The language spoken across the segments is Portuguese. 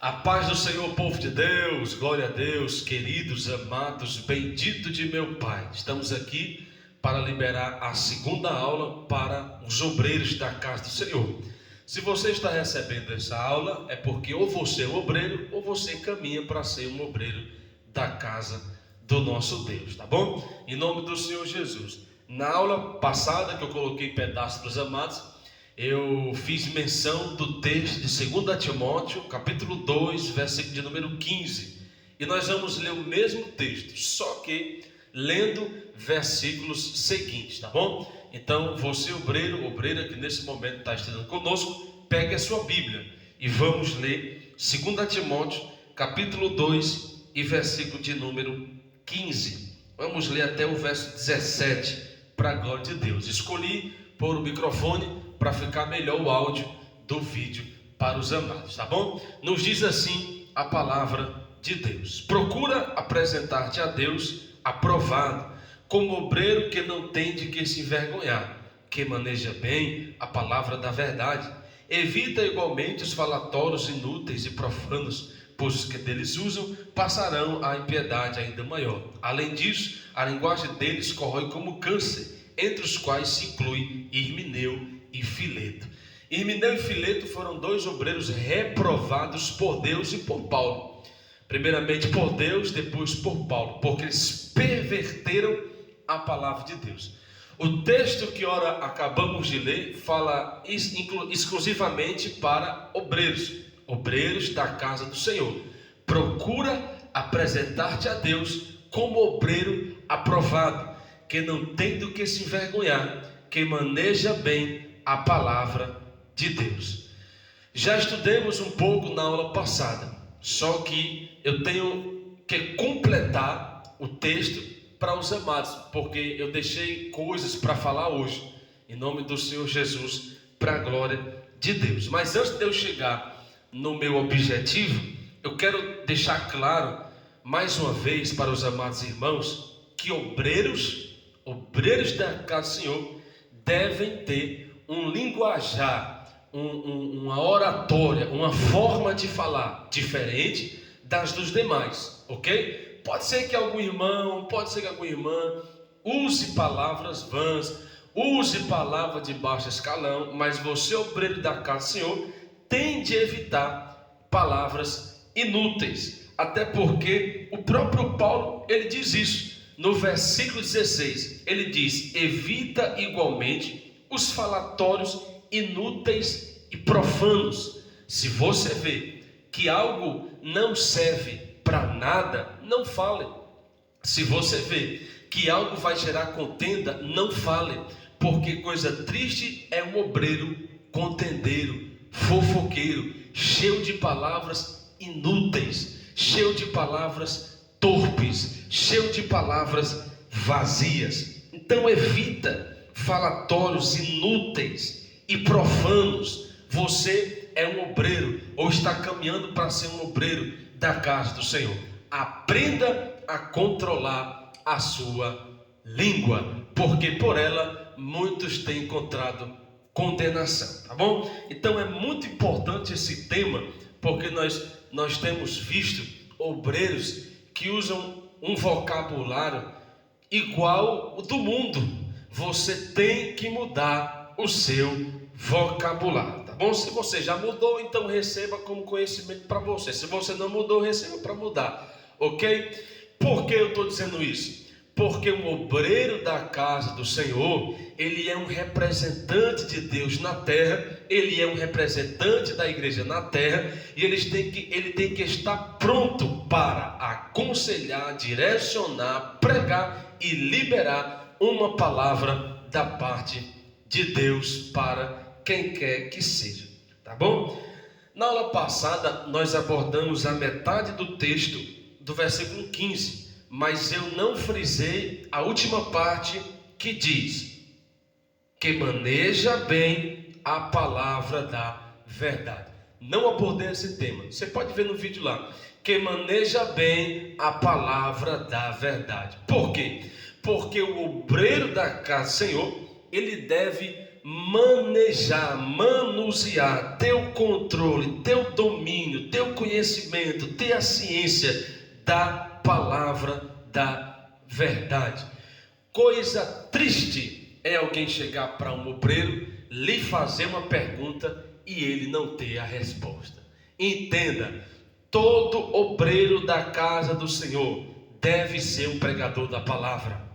A paz do Senhor, povo de Deus, glória a Deus, queridos, amados, bendito de meu Pai. Estamos aqui para liberar a segunda aula para os obreiros da casa do Senhor. Se você está recebendo essa aula, é porque ou você é um obreiro, ou você caminha para ser um obreiro da casa do nosso Deus, tá bom? Em nome do Senhor Jesus. Na aula passada, que eu coloquei pedaços para os amados, eu fiz menção do texto de 2 Timóteo, capítulo 2, versículo de número 15. E nós vamos ler o mesmo texto, só que lendo versículos seguintes, tá bom? Então, você obreiro, obreira que nesse momento está estudando conosco, pegue a sua Bíblia e vamos ler 2 Timóteo, capítulo 2 e versículo de número 15. Vamos ler até o verso 17, para a glória de Deus. Escolhi pôr o microfone para ficar melhor o áudio do vídeo para os amados, tá bom? Nos diz assim a palavra de Deus: procura apresentar-te a Deus aprovado, como obreiro que não tem de que se envergonhar, que maneja bem a palavra da verdade. Evita igualmente os falatórios inúteis e profanos, pois os que deles usam passarão à impiedade ainda maior. Além disso, a linguagem deles corrói como câncer, entre os quais se inclui Himeneu e Fileto. Himeneu e Fileto foram dois obreiros reprovados por Deus e por Paulo. Primeiramente por Deus, depois por Paulo, porque eles perverteram a palavra de Deus. O texto que ora acabamos de ler fala exclusivamente para obreiros da casa do Senhor. Procura apresentar-te a Deus como obreiro aprovado, que não tem do que se envergonhar, que maneja bem a palavra de Deus. Já estudamos um pouco na aula passada, só que eu tenho que completar o texto para os amados, porque eu deixei coisas para falar hoje, em nome do Senhor Jesus, para a glória de Deus. Mas antes de eu chegar no meu objetivo, eu quero deixar claro mais uma vez para os amados irmãos que obreiros da casa do Senhor devem ter um linguajar, uma oratória, uma forma de falar diferente das dos demais, ok? Pode ser que algum irmão, pode ser que alguma irmã use palavras vãs, use palavra de baixo escalão, mas você, obreiro da casa do Senhor, tem de evitar palavras inúteis, até porque o próprio Paulo, ele diz isso, no versículo 16, ele diz: evita igualmente os falatórios inúteis e profanos. Se você vê que algo não serve para nada, não fale. Se você vê que algo vai gerar contenda, não fale, porque coisa triste é um obreiro contendeiro, fofoqueiro, cheio de palavras inúteis, cheio de palavras torpes, cheio de palavras vazias. Então evita falatórios inúteis e profanos. Você é um obreiro, ou está caminhando para ser um obreiro da casa do Senhor. Aprenda a controlar a sua língua, porque por ela muitos têm encontrado condenação, tá bom? Então é muito importante esse tema, porque nós temos visto obreiros que usam um vocabulário igual o do mundo. Você tem que mudar o seu vocabulário, tá bom? Se você já mudou, então receba como conhecimento para você. Se você não mudou, receba para mudar, ok? Por que eu estou dizendo isso? Porque um obreiro da casa do Senhor, ele é um representante de Deus na terra, ele é um representante da igreja na terra, e ele tem que estar pronto para aconselhar, direcionar, pregar e liberar uma palavra da parte de Deus para quem quer que seja, tá bom? Na aula passada nós abordamos a metade do texto do versículo 15, mas eu não frisei a última parte que diz que maneja bem a palavra da verdade. Não abordei esse tema, você pode ver no vídeo lá, que maneja bem a palavra da verdade. Por quê? Porque o obreiro da casa do Senhor, ele deve manejar, manusear, ter o controle, ter o domínio, ter o conhecimento, ter a ciência da palavra da verdade. Coisa triste é alguém chegar para um obreiro, lhe fazer uma pergunta e ele não ter a resposta. Entenda, todo obreiro da casa do Senhor deve ser um pregador da palavra.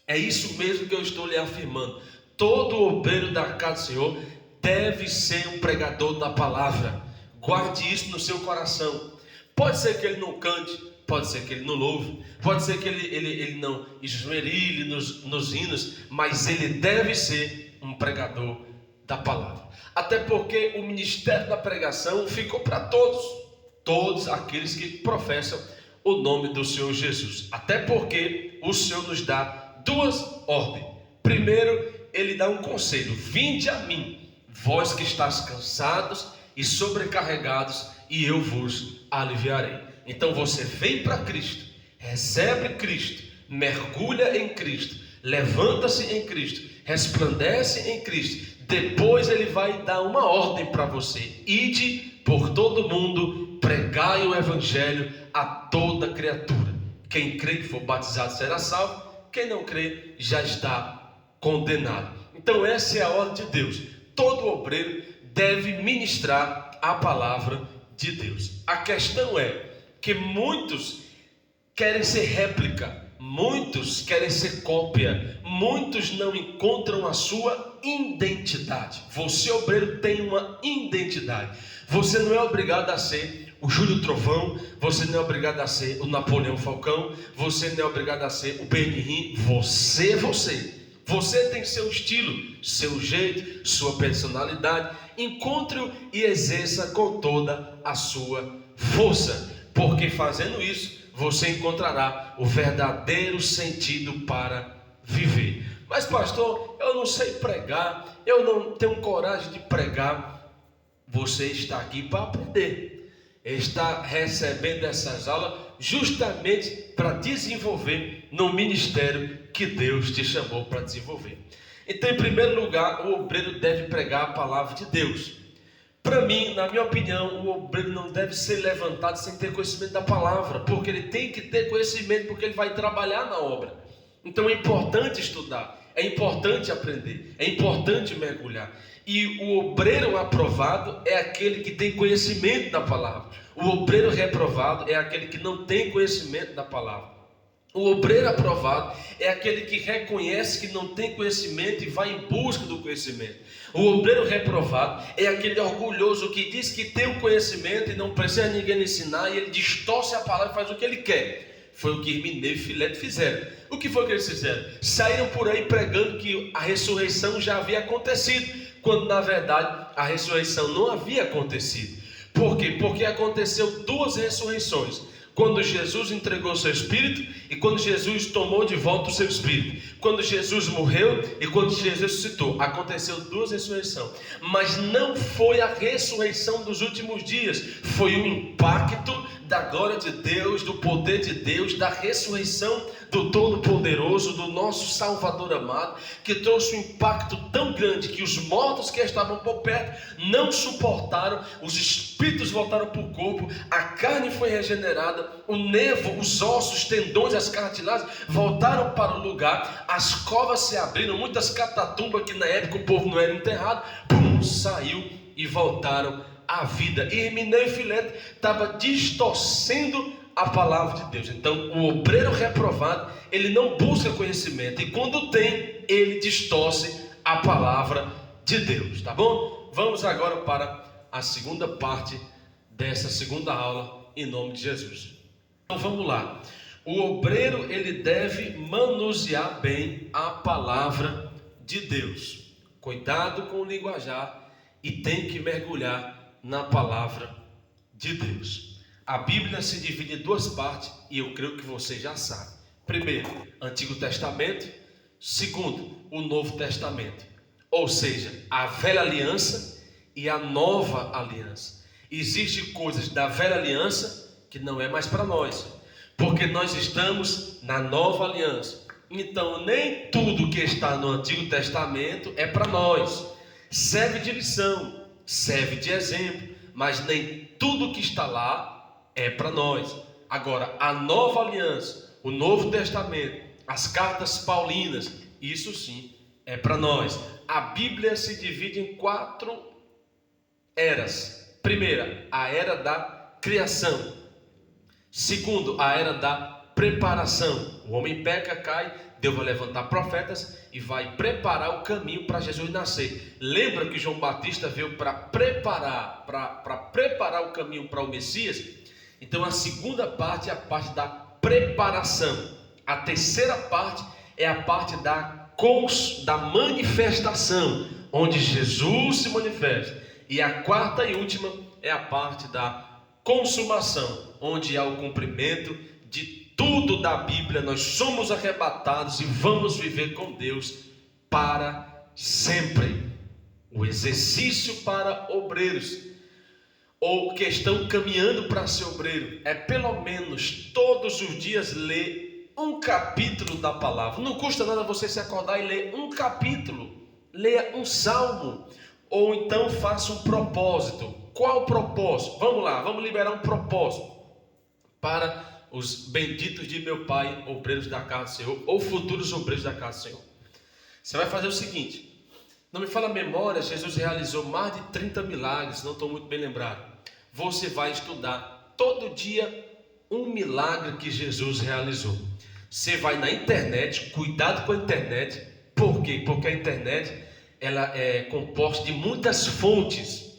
É isso mesmo que eu estou lhe afirmando. Todo obreiro da casa do Senhor deve ser um pregador da palavra. Guarde isso no seu coração. Pode ser que ele não cante, pode ser que ele não louve, pode ser que ele não esmerilhe nos hinos, mas ele deve ser um pregador da palavra. Até porque o ministério da pregação ficou para todos aqueles que professam o nome do Senhor Jesus. Até porque o Senhor nos dá duas ordens. Primeiro, ele dá um conselho: vinde a mim, vós que estáis cansados e sobrecarregados, e eu vos aliviarei. Então você vem para Cristo, recebe Cristo, mergulha em Cristo, levanta-se em Cristo, resplandece em Cristo. Depois ele vai dar uma ordem para você: ide por todo mundo, pregai o evangelho a toda criatura. Quem crê que for batizado será salvo, quem não crê já está condenado. Então essa é a ordem de Deus. Todo obreiro deve ministrar a palavra de Deus. A questão é que muitos querem ser réplica, muitos querem ser cópia, muitos não encontram a sua identidade. Você, obreiro, tem uma identidade. Você não é obrigado a ser o Júlio Trovão, você não é obrigado a ser o Napoleão Falcão, você não é obrigado a ser o Benihim. Você tem seu estilo, seu jeito, sua personalidade. Encontre-o e exerça com toda a sua força, porque fazendo isso você encontrará o verdadeiro sentido para viver. Mas pastor, eu não sei pregar, eu não tenho coragem de pregar. Você está aqui para aprender, está recebendo essas aulas justamente para desenvolver no ministério que Deus te chamou para desenvolver. Então, em primeiro lugar, o obreiro deve pregar a palavra de Deus. Para mim, na minha opinião, o obreiro não deve ser levantado sem ter conhecimento da palavra, porque ele tem que ter conhecimento, porque ele vai trabalhar na obra. Então é importante estudar, é importante aprender, é importante mergulhar. E o obreiro aprovado é aquele que tem conhecimento da palavra. O obreiro reprovado é aquele que não tem conhecimento da palavra. O obreiro aprovado é aquele que reconhece que não tem conhecimento e vai em busca do conhecimento. O obreiro reprovado é aquele orgulhoso que diz que tem o conhecimento e não precisa ninguém lhe ensinar, e ele distorce a palavra e faz o que ele quer. Foi o que Himeneu e Fileto fizeram. O que foi que eles fizeram? Saíram por aí pregando que a ressurreição já havia acontecido, quando na verdade a ressurreição não havia acontecido. Por quê? Porque aconteceu duas ressurreições: quando Jesus entregou seu espírito e quando Jesus tomou de volta o seu espírito. Quando Jesus morreu e quando Jesus ressuscitou. Aconteceu duas ressurreições. Mas não foi a ressurreição dos últimos dias. Foi o impacto da glória de Deus, do poder de Deus, da ressurreição do Todo-Poderoso, do nosso Salvador amado, que trouxe um impacto tão grande que os mortos que estavam por perto não suportaram, os espíritos voltaram para o corpo, a carne foi regenerada, o nervo, os ossos, os tendões, as cartilagens voltaram para o lugar, as covas se abriram, muitas catatumbas que na época o povo não era enterrado, saiu e voltaram à vida. E Himeneu e Fileto estava distorcendo a palavra de Deus. Então o obreiro reprovado, ele não busca conhecimento, e quando tem, ele distorce a palavra de Deus, tá bom? Vamos agora para a segunda parte dessa segunda aula, em nome de Jesus. Então vamos lá. O obreiro, ele deve manusear bem a palavra de Deus. Cuidado com o linguajar, e tem que mergulhar na palavra de Deus. A Bíblia se divide em duas partes, e eu creio que você já sabe. Primeiro, Antigo Testamento. Segundo, o Novo Testamento. Ou seja, a velha aliança e a nova aliança. Existem coisas da velha aliança que não é mais para nós, porque nós estamos na nova aliança. Então, nem tudo que está no Antigo Testamento é para nós. Serve de lição, serve de exemplo, mas nem tudo que está lá é para nós. Agora, a nova aliança, o Novo Testamento, as cartas paulinas, isso sim é para nós. A Bíblia se divide em 4 eras. Primeira, a era da criação. Segundo, a era da preparação. O homem peca, cai, Deus vai levantar profetas e vai preparar o caminho para Jesus nascer. Lembra que João Batista veio para preparar o caminho para o Messias? Então a segunda parte é a parte da preparação. A terceira parte é a parte da manifestação, onde Jesus se manifesta. E a quarta e última é a parte da consumação, onde há o cumprimento de tudo da Bíblia. Nós somos arrebatados e vamos viver com Deus para sempre. O exercício para obreiros, ou que estão caminhando para ser obreiro, é pelo menos todos os dias ler um capítulo da palavra. Não custa nada você se acordar e ler um capítulo, leia um salmo, ou então faça um propósito. Qual o propósito? Vamos lá, vamos liberar um propósito para os benditos de meu Pai, obreiros da casa do Senhor, ou futuros obreiros da casa do Senhor. Você vai fazer o seguinte: não me fala a memória, Jesus realizou mais de 30 milagres, não estou muito bem lembrado. Você vai estudar todo dia um milagre que Jesus realizou. Você vai na internet, cuidado com a internet. Por quê? Porque a internet ela é composta de muitas fontes,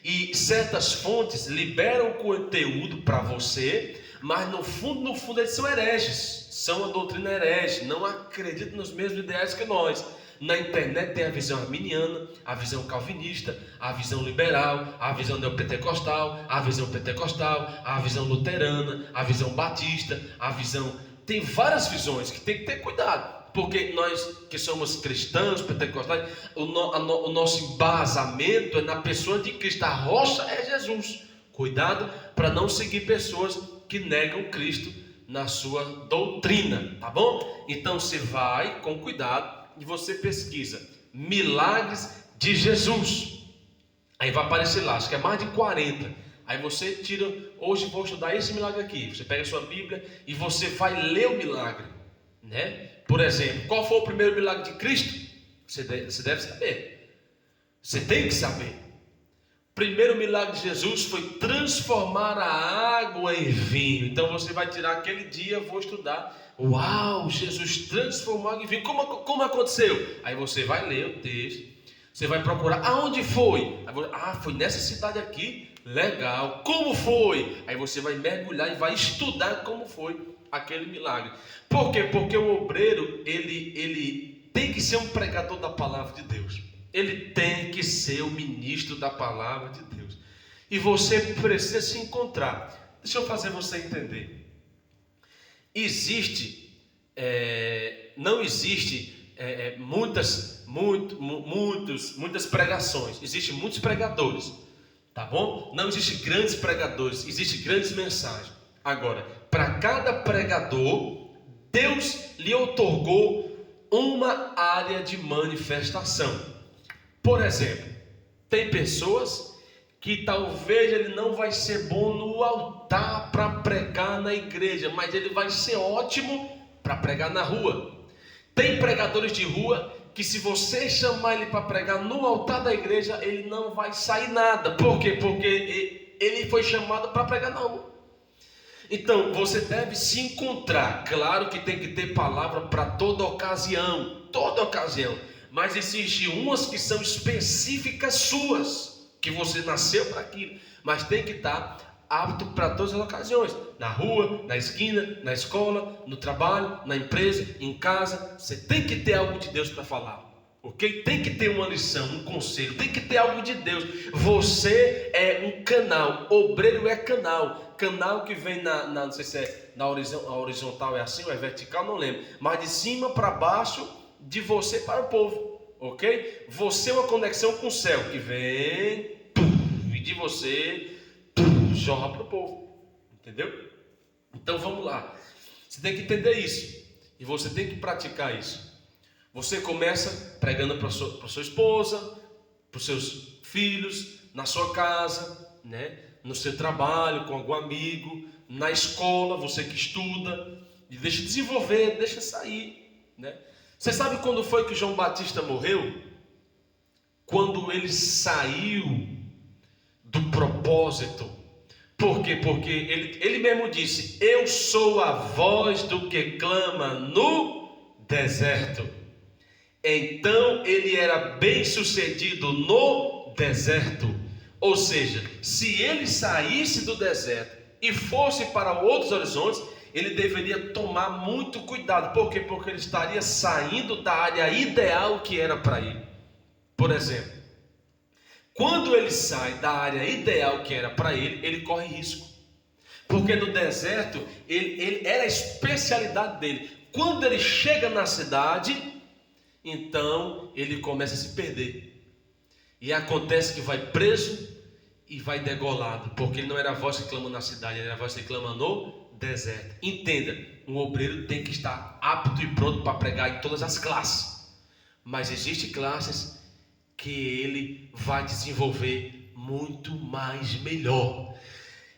e certas fontes liberam conteúdo para você, mas no fundo eles são hereges, são a doutrina herege, não acreditam nos mesmos ideais que nós. Na internet tem a visão arminiana, a visão calvinista, a visão liberal, a visão neopentecostal, a visão pentecostal, a visão luterana, a visão batista, a visão... Tem várias visões que tem que ter cuidado, porque nós que somos cristãos, pentecostais, o nosso embasamento é na pessoa de Cristo, a rocha é Jesus. Cuidado para não seguir pessoas que negam Cristo na sua doutrina, tá bom? Então você vai com cuidado e você pesquisa milagres de Jesus. Aí vai aparecer lá, acho que é mais de 40. Aí você tira, hoje vou estudar esse milagre aqui. Você pega a sua Bíblia e você vai ler o milagre, né? Por exemplo, qual foi o primeiro milagre de Cristo? Você deve saber. Você tem que saber. O primeiro milagre de Jesus foi transformar a água em vinho. Então você vai tirar aquele dia, vou estudar. Uau, Jesus transformou a água em vinho. Como aconteceu? Aí você vai ler o texto. Você vai procurar, aonde foi? Foi nessa cidade aqui. Legal, como foi? Aí você vai mergulhar e vai estudar como foi aquele milagre. Por quê? Porque o obreiro, ele tem que ser um pregador da palavra de Deus. Ele tem que ser o ministro da palavra de Deus. E você precisa se encontrar. Deixa eu fazer você entender. Não existe muitas pregações. Existem muitos pregadores. Tá bom? Não existe grandes pregadores, existem grandes mensagens. Agora, para cada pregador, Deus lhe outorgou uma área de manifestação. Por exemplo, tem pessoas que talvez ele não vai ser bom no altar para pregar na igreja, mas ele vai ser ótimo para pregar na rua. Tem pregadores de rua que se você chamar ele para pregar no altar da igreja, ele não vai sair nada. Por quê? Porque ele foi chamado para pregar na rua. Então, você deve se encontrar. Claro que tem que ter palavra para toda ocasião. Mas existem umas que são específicas suas, que você nasceu para aquilo. Mas tem que estar apto para todas as ocasiões. Na rua, na esquina, na escola, no trabalho, na empresa, em casa. Você tem que ter algo de Deus para falar. Ok? Tem que ter uma lição, um conselho. Tem que ter algo de Deus. Você é um canal. Obreiro é canal. Canal que vem não sei se é na horizontal é assim ou é vertical, não lembro. Mas de cima para baixo, de você para o povo. Ok? Você é uma conexão com o céu que vem e de você jorra para o povo. Entendeu? Então vamos lá. Você tem que entender isso. E você tem que praticar isso. Você começa pregando para sua esposa, para os seus filhos, na sua casa, né? No seu trabalho, com algum amigo, na escola, você que estuda, e deixa desenvolver, deixa sair, né? Você sabe quando foi que João Batista morreu? Quando ele saiu do propósito. Por quê? Porque ele mesmo disse: eu sou a voz do que clama no deserto. Então ele era bem sucedido no deserto. Ou seja, se ele saísse do deserto e fosse para outros horizontes, ele deveria tomar muito cuidado. Por quê? Porque ele estaria saindo da área ideal que era para ele. Por exemplo, quando ele sai da área ideal que era para ele, ele corre risco. Porque no deserto, ele era a especialidade dele. Quando ele chega na cidade, então ele começa a se perder. E acontece que vai preso e vai degolado. Porque ele não era a voz que clama na cidade, ele era a voz que clama no deserto. Entenda, um obreiro tem que estar apto e pronto para pregar em todas as classes. Mas existem classes que ele vai desenvolver muito mais melhor.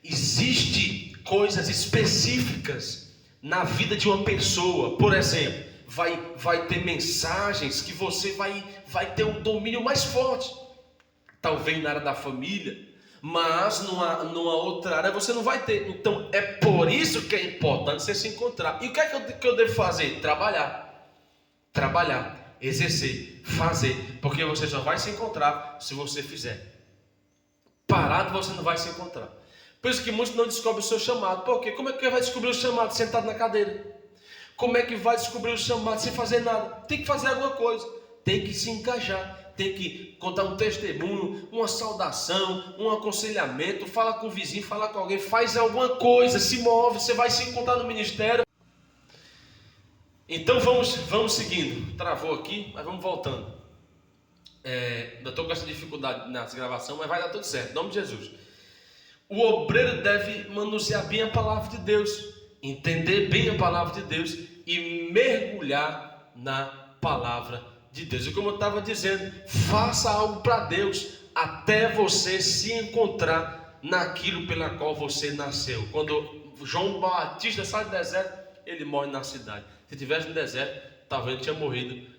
Existem coisas específicas na vida de uma pessoa. Por exemplo, vai ter mensagens que você vai ter um domínio mais forte. Talvez na área da família, mas numa outra área você não vai ter. Então é por isso que é importante você se encontrar. E o que é que eu devo fazer? Trabalhar, exercer, fazer, porque você só vai se encontrar se você fizer. Parado você não vai se encontrar. Por isso que muitos não descobrem o seu chamado. Por quê? Como é que vai descobrir o chamado sentado na cadeira? Como é que vai descobrir o chamado sem fazer nada? Tem que fazer alguma coisa, tem que se encaixar, tem que contar um testemunho, uma saudação, um aconselhamento, fala com o vizinho, fala com alguém, faz alguma coisa, se move, você vai se encontrar no ministério. Então vamos seguindo. Travou aqui, mas vamos voltando. Eu estou com essa dificuldade nessa gravação, mas vai dar tudo certo, em nome de Jesus. O obreiro deve manusear bem a palavra de Deus, entender bem a palavra de Deus e mergulhar na palavra de Deus. E como eu estava dizendo, faça algo para Deus até você se encontrar naquilo pela qual você nasceu. Quando João Batista sai do deserto, ele morre na cidade. Se tivesse no deserto, talvez ele tinha morrido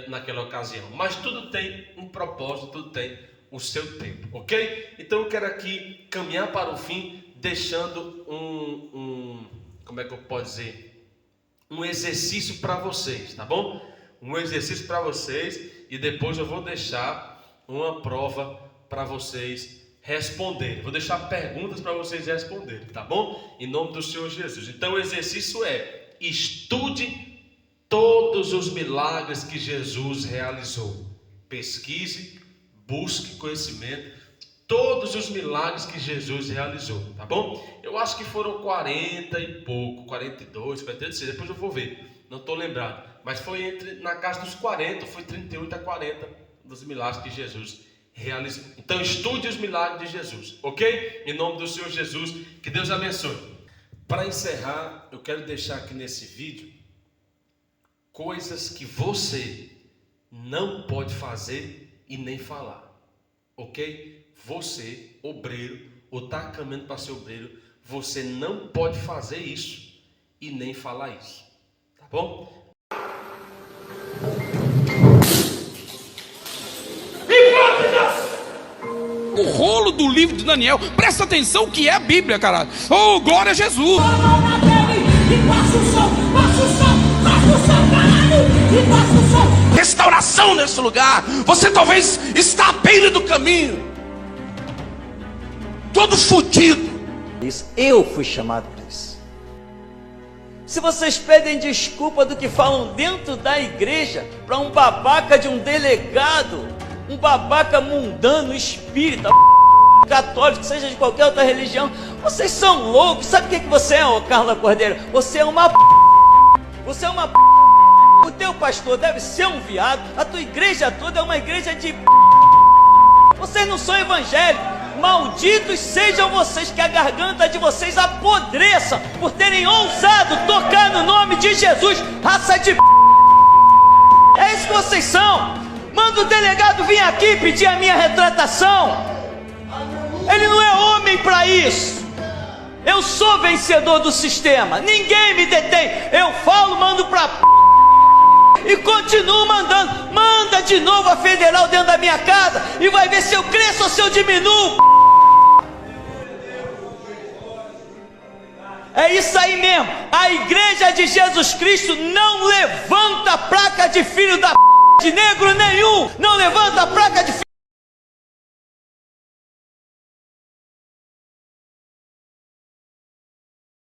naquela ocasião. Mas tudo tem um propósito, tudo tem o seu tempo, ok? Então eu quero aqui caminhar para o fim, deixando como é que eu posso dizer? Um exercício para vocês, tá bom? Um exercício para vocês, e depois eu vou deixar uma prova para vocês responderem. Vou deixar perguntas para vocês responderem, tá bom? Em nome do Senhor Jesus. Então o exercício é: estude todos os milagres que Jesus realizou. Pesquise, busque conhecimento, todos os milagres que Jesus realizou, tá bom? Eu acho que foram 40 e pouco, 42, 46, depois eu vou ver, não estou lembrado, mas foi na casa dos 40, foi 38 a 40 dos milagres que Jesus realizou. Então estude os milagres de Jesus, ok? Em nome do Senhor Jesus, que Deus abençoe. Para encerrar, eu quero deixar aqui nesse vídeo coisas que você não pode fazer e nem falar, ok? Você, obreiro, ou está caminhando para ser obreiro, você não pode fazer isso e nem falar isso, tá bom? O rolo do livro de Daniel, presta atenção que é a Bíblia, caralho. Oh, glória a Jesus! Restauração nesse lugar. Você talvez está à beira do caminho, todo fodido. Eu fui chamado para isso. Se vocês pedem desculpa do que falam dentro da igreja para um babaca de um delegado, um babaca mundano, espírita, católico, seja de qualquer outra religião, vocês são loucos. Sabe o que você é, ô Carla Cordeiro? Você é uma Você é uma O teu pastor deve ser um viado. A tua igreja toda é uma igreja de Vocês não são evangélicos. Malditos sejam vocês, que a garganta de vocês apodreça por terem ousado tocar no nome de Jesus, raça de é isso que vocês são. Manda o delegado vir aqui pedir a minha retratação. Ele não é homem para isso. Eu sou vencedor do sistema, ninguém me detém. Eu falo, mando pra e continuo mandando. Manda de novo a federal dentro da minha casa e vai ver se eu cresço ou se eu diminuo. É isso aí mesmo. A igreja de Jesus Cristo não levanta a placa de filho da de negro nenhum. Não levanta a placa de filho